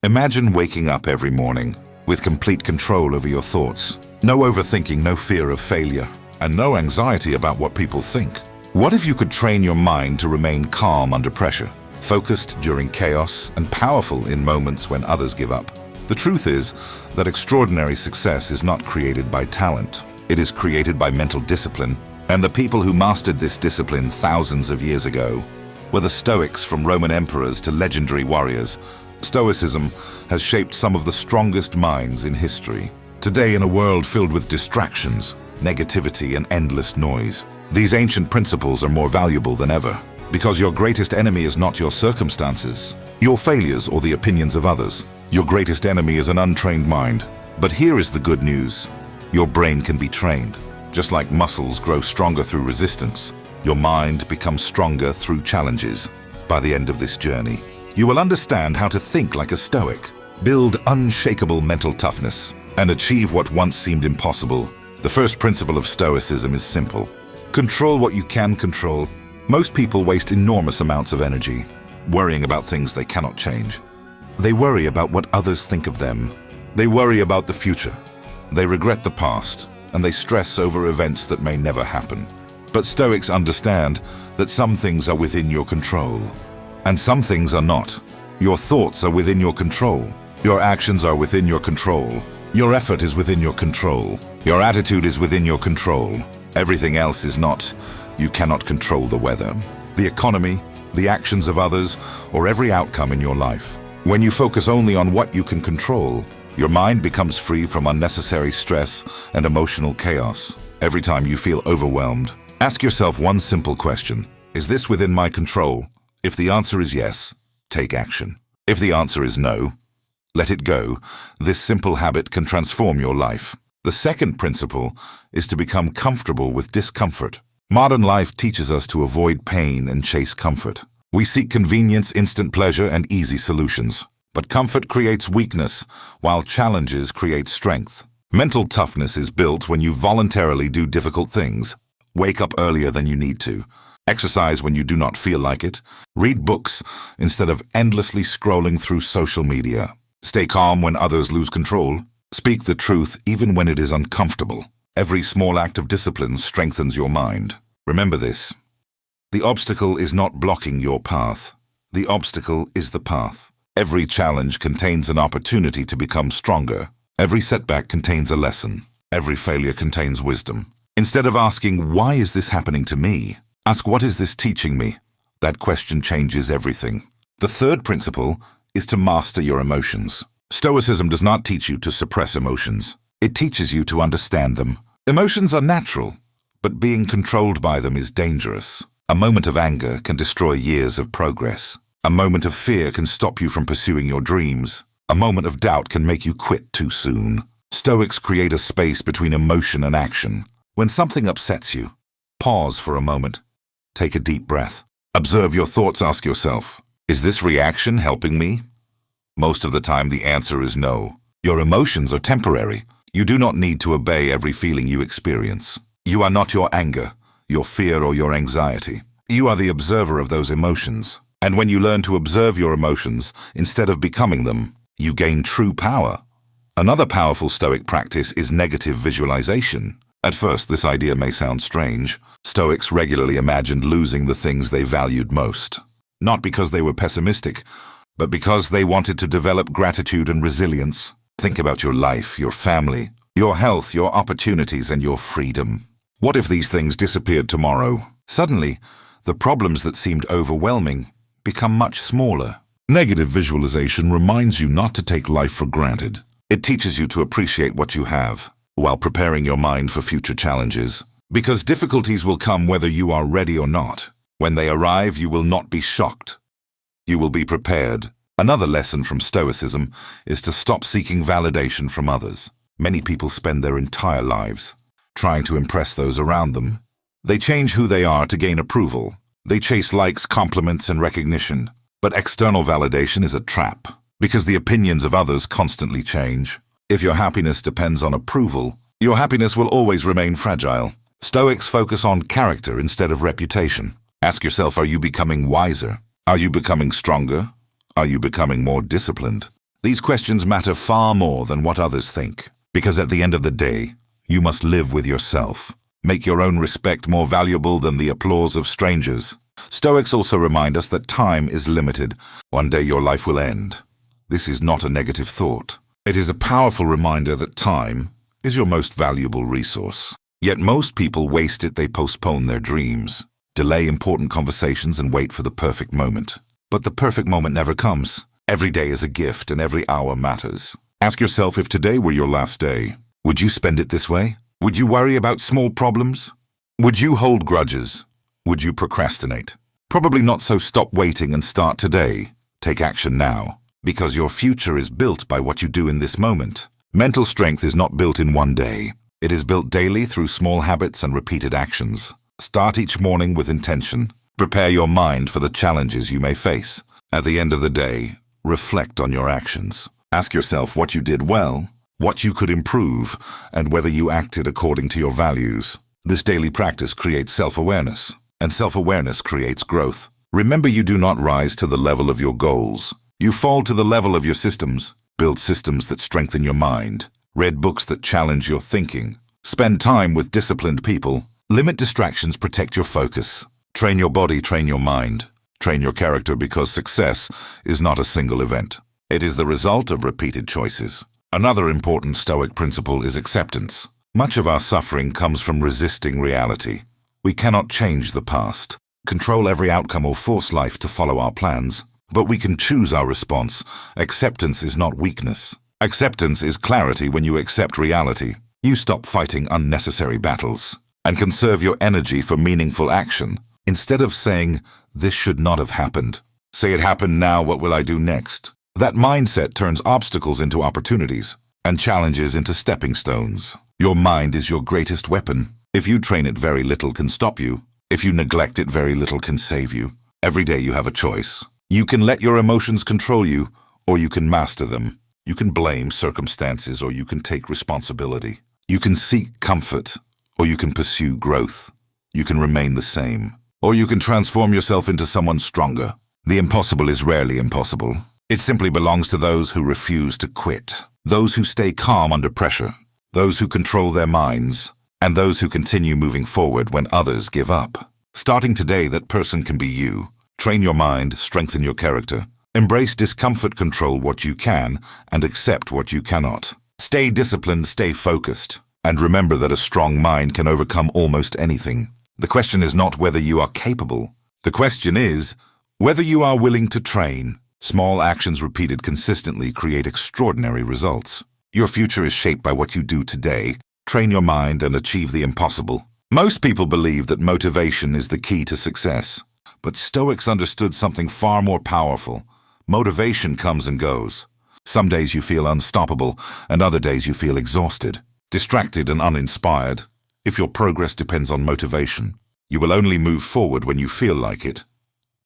Imagine waking up every morning with complete control over your thoughts. No overthinking, no fear of failure, and no anxiety about what people think. What if you could train your mind to remain calm under pressure, focused during chaos, and powerful in moments when others give up? The truth is that extraordinary success is not created by talent. It is created by mental discipline, and the people who mastered this discipline thousands of years ago were the Stoics, from Roman emperors to legendary warriors. Stoicism has shaped some of the strongest minds in history. Today, in a world filled with distractions, negativity, and endless noise, these ancient principles are more valuable than ever, because your greatest enemy is not your circumstances, your failures, or the opinions of others. Your greatest enemy is an untrained mind. But here is the good news. Your brain can be trained. Just like muscles grow stronger through resistance, your mind becomes stronger through challenges. By the end of this journey, you will understand how to think like a Stoic, build unshakable mental toughness, and achieve what once seemed impossible. The first principle of Stoicism is simple. Control what you can control. Most people waste enormous amounts of energy worrying about things they cannot change. They worry about what others think of them. They worry about the future. They regret the past, and they stress over events that may never happen. But Stoics understand that some things are within your control, and some things are not. Your thoughts are within your control. Your actions are within your control. Your effort is within your control. Your attitude is within your control. Everything else is not. You cannot control the weather, the economy, the actions of others, or every outcome in your life. When you focus only on what you can control, your mind becomes free from unnecessary stress and emotional chaos. Every time you feel overwhelmed, ask yourself one simple question. Is this within my control? If the answer is yes, take action. If the answer is no, let it go. This simple habit can transform your life. The second principle is to become comfortable with discomfort. Modern life teaches us to avoid pain and chase comfort. We seek convenience, instant pleasure, and easy solutions. But comfort creates weakness, while challenges create strength. Mental toughness is built when you voluntarily do difficult things. Wake up earlier than you need to. Exercise when you do not feel like it. Read books instead of endlessly scrolling through social media. Stay calm when others lose control. Speak the truth even when it is uncomfortable. Every small act of discipline strengthens your mind. Remember this. The obstacle is not blocking your path. The obstacle is the path. Every challenge contains an opportunity to become stronger. Every setback contains a lesson. Every failure contains wisdom. Instead of asking, why is this happening to me? Ask, what is this teaching me? That question changes everything. The third principle is to master your emotions. Stoicism does not teach you to suppress emotions. It teaches you to understand them. Emotions are natural, but being controlled by them is dangerous. A moment of anger can destroy years of progress. A moment of fear can stop you from pursuing your dreams. A moment of doubt can make you quit too soon. Stoics create a space between emotion and action. When something upsets you, pause for a moment. Take a deep breath. Observe your thoughts. Ask yourself, is this reaction helping me? Most of the time, the answer is no. Your emotions are temporary. You do not need to obey every feeling you experience. You are not your anger, your fear, or your anxiety. You are the observer of those emotions. And when you learn to observe your emotions instead of becoming them, you gain true power. Another powerful Stoic practice is negative visualization. At first, this idea may sound strange. Stoics regularly imagined losing the things they valued most. Not because they were pessimistic, but because they wanted to develop gratitude and resilience. Think about your life, your family, your health, your opportunities, and your freedom. What if these things disappeared tomorrow? Suddenly, the problems that seemed overwhelming become much smaller. Negative visualization reminds you not to take life for granted. It teaches you to appreciate what you have, while preparing your mind for future challenges. Because difficulties will come whether you are ready or not. When they arrive, you will not be shocked. You will be prepared. Another lesson from Stoicism is to stop seeking validation from others. Many people spend their entire lives trying to impress those around them. They change who they are to gain approval. They chase likes, compliments, and recognition. But external validation is a trap, because the opinions of others constantly change. If your happiness depends on approval, your happiness will always remain fragile. Stoics focus on character instead of reputation. Ask yourself, are you becoming wiser? Are you becoming stronger? Are you becoming more disciplined? These questions matter far more than what others think, because at the end of the day, you must live with yourself. Make your own respect more valuable than the applause of strangers. Stoics also remind us that time is limited. One day your life will end. This is not a negative thought. It is a powerful reminder that time is your most valuable resource. Yet most people waste it. They postpone their dreams, delay important conversations, and wait for the perfect moment. But the perfect moment never comes. Every day is a gift and every hour matters. Ask yourself, if today were your last day, would you spend it this way? Would you worry about small problems? Would you hold grudges? Would you procrastinate? Probably not, so stop waiting and start today. Take action now, because your future is built by what you do in this moment. Mental strength is not built in one day. It is built daily through small habits and repeated actions. Start each morning with intention. Prepare your mind for the challenges you may face. At the end of the day, reflect on your actions. Ask yourself what you did well, what you could improve, and whether you acted according to your values. This daily practice creates self-awareness, and self-awareness creates growth. Remember, you do not rise to the level of your goals. You fall to the level of your systems. Build systems that strengthen your mind. Read books that challenge your thinking. Spend time with disciplined people. Limit distractions, protect your focus. Train your body, train your mind. Train your character, because success is not a single event. It is the result of repeated choices. Another important Stoic principle is acceptance. Much of our suffering comes from resisting reality. We cannot change the past, control every outcome, or force life to follow our plans, but we can choose our response. Acceptance is not weakness. Acceptance is clarity. When you accept reality, you stop fighting unnecessary battles and conserve your energy for meaningful action. Instead of saying, "This should not have happened," say, "It happened now, what will I do next?" That mindset turns obstacles into opportunities and challenges into stepping stones. Your mind is your greatest weapon. If you train it, very little can stop you. If you neglect it, very little can save you. Every day you have a choice. You can let your emotions control you, or you can master them. You can blame circumstances, or you can take responsibility. You can seek comfort, or you can pursue growth. You can remain the same, or you can transform yourself into someone stronger. The impossible is rarely impossible. It simply belongs to those who refuse to quit, those who stay calm under pressure, those who control their minds, and those who continue moving forward when others give up. Starting today, that person can be you. Train your mind, strengthen your character. Embrace discomfort, control what you can, and accept what you cannot. Stay disciplined, stay focused, and remember that a strong mind can overcome almost anything. The question is not whether you are capable. The question is whether you are willing to train. Small actions repeated consistently create extraordinary results. Your future is shaped by what you do today. Train your mind and achieve the impossible. Most people believe that motivation is the key to success, but Stoics understood something far more powerful. Motivation comes and goes. Some days you feel unstoppable, and other days you feel exhausted, distracted, and uninspired. If your progress depends on motivation, you will only move forward when you feel like it.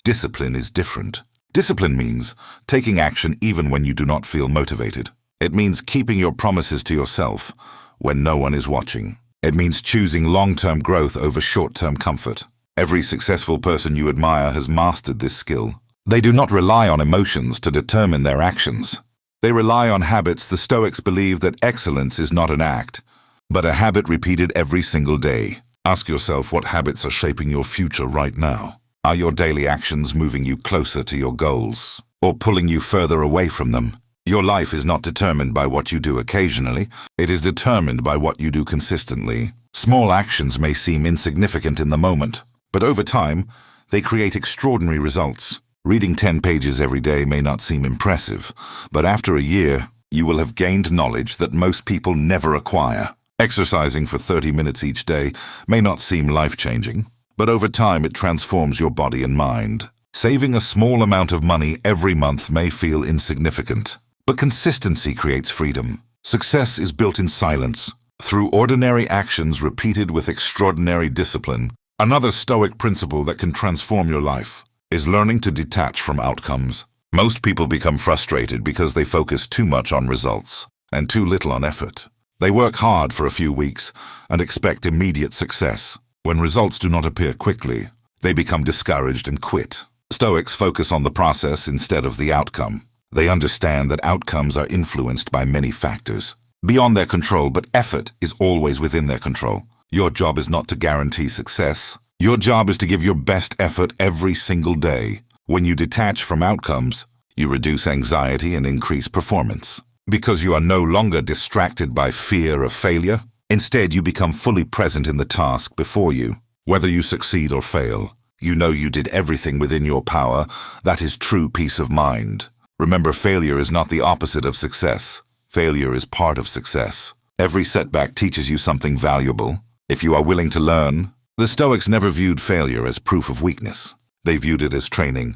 Discipline is different. Discipline means taking action even when you do not feel motivated. It means keeping your promises to yourself when no one is watching. It means choosing long-term growth over short-term comfort. Every successful person you admire has mastered this skill. They do not rely on emotions to determine their actions. They rely on habits. The Stoics believe that excellence is not an act, but a habit repeated every single day. Ask yourself, what habits are shaping your future right now? Are your daily actions moving you closer to your goals, or pulling you further away from them? Your life is not determined by what you do occasionally. It is determined by what you do consistently. Small actions may seem insignificant in the moment, but over time, they create extraordinary results. Reading 10 pages every day may not seem impressive, but after a year, you will have gained knowledge that most people never acquire. Exercising for 30 minutes each day may not seem life-changing, but over time it transforms your body and mind. Saving a small amount of money every month may feel insignificant, but consistency creates freedom. Success is built in silence, through ordinary actions repeated with extraordinary discipline. Another Stoic principle that can transform your life is learning to detach from outcomes. Most people become frustrated because they focus too much on results and too little on effort. They work hard for a few weeks and expect immediate success. When results do not appear quickly, they become discouraged and quit. Stoics focus on the process instead of the outcome. They understand that outcomes are influenced by many factors beyond their control, but effort is always within their control. Your job is not to guarantee success. Your job is to give your best effort every single day. When you detach from outcomes, you reduce anxiety and increase performance. Because you are no longer distracted by fear of failure, instead you become fully present in the task before you. Whether you succeed or fail, you know you did everything within your power. That is true peace of mind. Remember, failure is not the opposite of success. Failure is part of success. Every setback teaches you something valuable. If you are willing to learn, the Stoics never viewed failure as proof of weakness. They viewed it as training.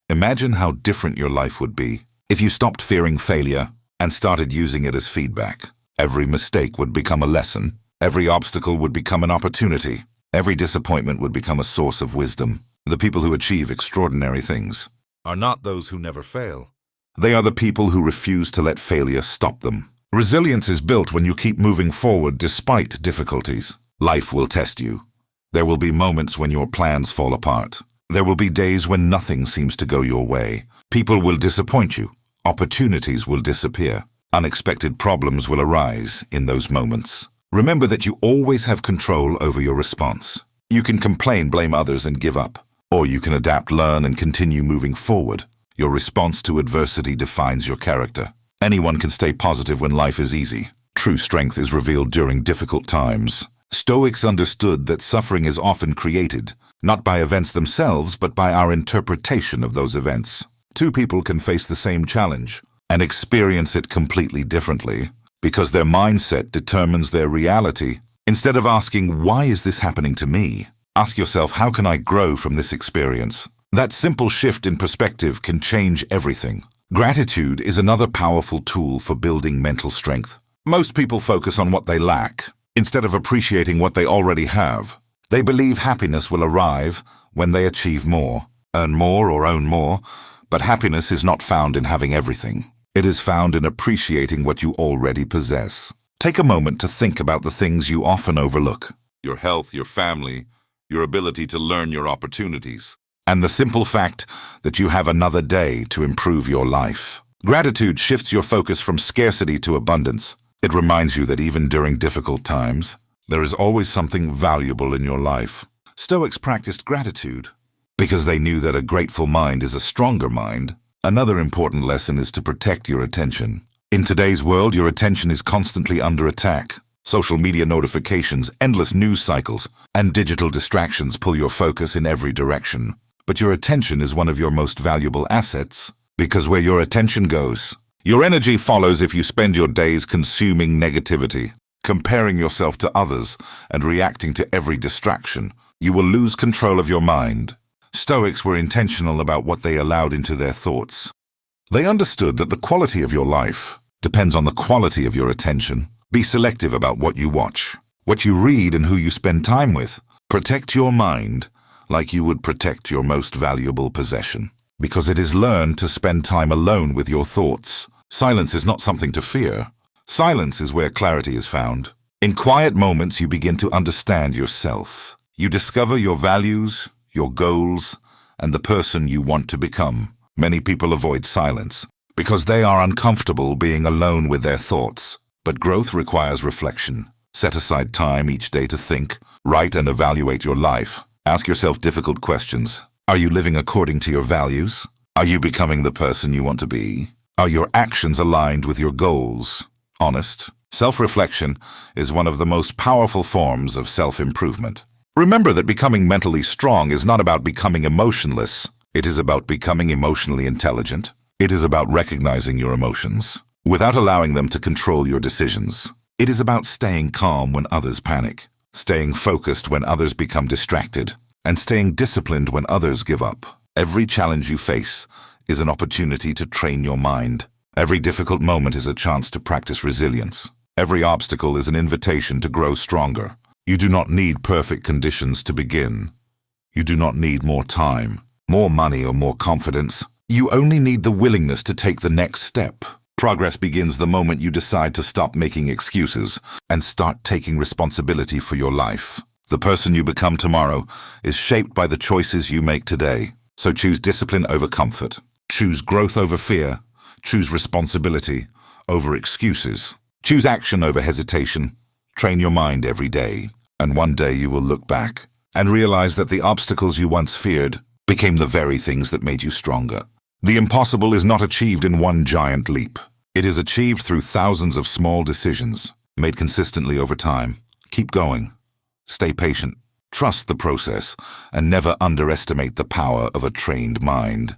Imagine how different your life would be if you stopped fearing failure and started using it as feedback. Every mistake would become a lesson. Every obstacle would become an opportunity. Every disappointment would become a source of wisdom. The people who achieve extraordinary things are not those who never fail. They are the people who refuse to let failure stop them. Resilience is built when you keep moving forward despite difficulties. Life will test you. There will be moments when your plans fall apart. There will be days when nothing seems to go your way. People will disappoint you. Opportunities will disappear. Unexpected problems will arise in those moments. Remember that you always have control over your response. You can complain, blame others, and give up. Or you can adapt, learn, and continue moving forward. Your response to adversity defines your character. Anyone can stay positive when life is easy. True strength is revealed during difficult times. Stoics understood that suffering is often created, not by events themselves, but by our interpretation of those events. Two people can face the same challenge and experience it completely differently, because their mindset determines their reality. Instead of asking, why is this happening to me? Ask yourself, how can I grow from this experience? That simple shift in perspective can change everything. Gratitude is another powerful tool for building mental strength. Most people focus on what they lack, instead of appreciating what they already have. They believe happiness will arrive when they achieve more, earn more, or own more, but happiness is not found in having everything. It is found in appreciating what you already possess. Take a moment to think about the things you often overlook. Your health, your family, your ability to learn, your opportunities, and the simple fact that you have another day to improve your life. Gratitude shifts your focus from scarcity to abundance. It reminds you that even during difficult times, there is always something valuable in your life. Stoics practiced gratitude because they knew that a grateful mind is a stronger mind. Another important lesson is to protect your attention. In today's world, your attention is constantly under attack. Social media notifications, endless news cycles, and digital distractions pull your focus in every direction. But your attention is one of your most valuable assets, because where your attention goes, your energy follows. If you spend your days consuming negativity, comparing yourself to others, and reacting to every distraction, you will lose control of your mind. Stoics were intentional about what they allowed into their thoughts. They understood that the quality of your life depends on the quality of your attention. Be selective about what you watch, what you read, and who you spend time with. Protect your mind like you would protect your most valuable possession, because it is learned to spend time alone with your thoughts. Silence is not something to fear. Silence is where clarity is found. In quiet moments, you begin to understand yourself. You discover your values, your goals, and the person you want to become. Many people avoid silence because they are uncomfortable being alone with their thoughts. But growth requires reflection. Set aside time each day to think, write, and evaluate your life. Ask yourself difficult questions. Are you living according to your values? Are you becoming the person you want to be? Are your actions aligned with your goals? Honest. Self-reflection is one of the most powerful forms of self-improvement. Remember that becoming mentally strong is not about becoming emotionless. It is about becoming emotionally intelligent. It is about recognizing your emotions without allowing them to control your decisions. It is about staying calm when others panic, staying focused when others become distracted, and staying disciplined when others give up. Every challenge you face is an opportunity to train your mind. Every difficult moment is a chance to practice resilience. Every obstacle is an invitation to grow stronger. You do not need perfect conditions to begin. You do not need more time, more money, or more confidence. You only need the willingness to take the next step. Progress begins the moment you decide to stop making excuses and start taking responsibility for your life. The person you become tomorrow is shaped by the choices you make today. So choose discipline over comfort. Choose growth over fear. Choose responsibility over excuses. Choose action over hesitation. Train your mind every day, and one day you will look back and realize that the obstacles you once feared became the very things that made you stronger. The impossible is not achieved in one giant leap. It is achieved through thousands of small decisions, made consistently over time. Keep going. Stay patient. Trust the process, and never underestimate the power of a trained mind.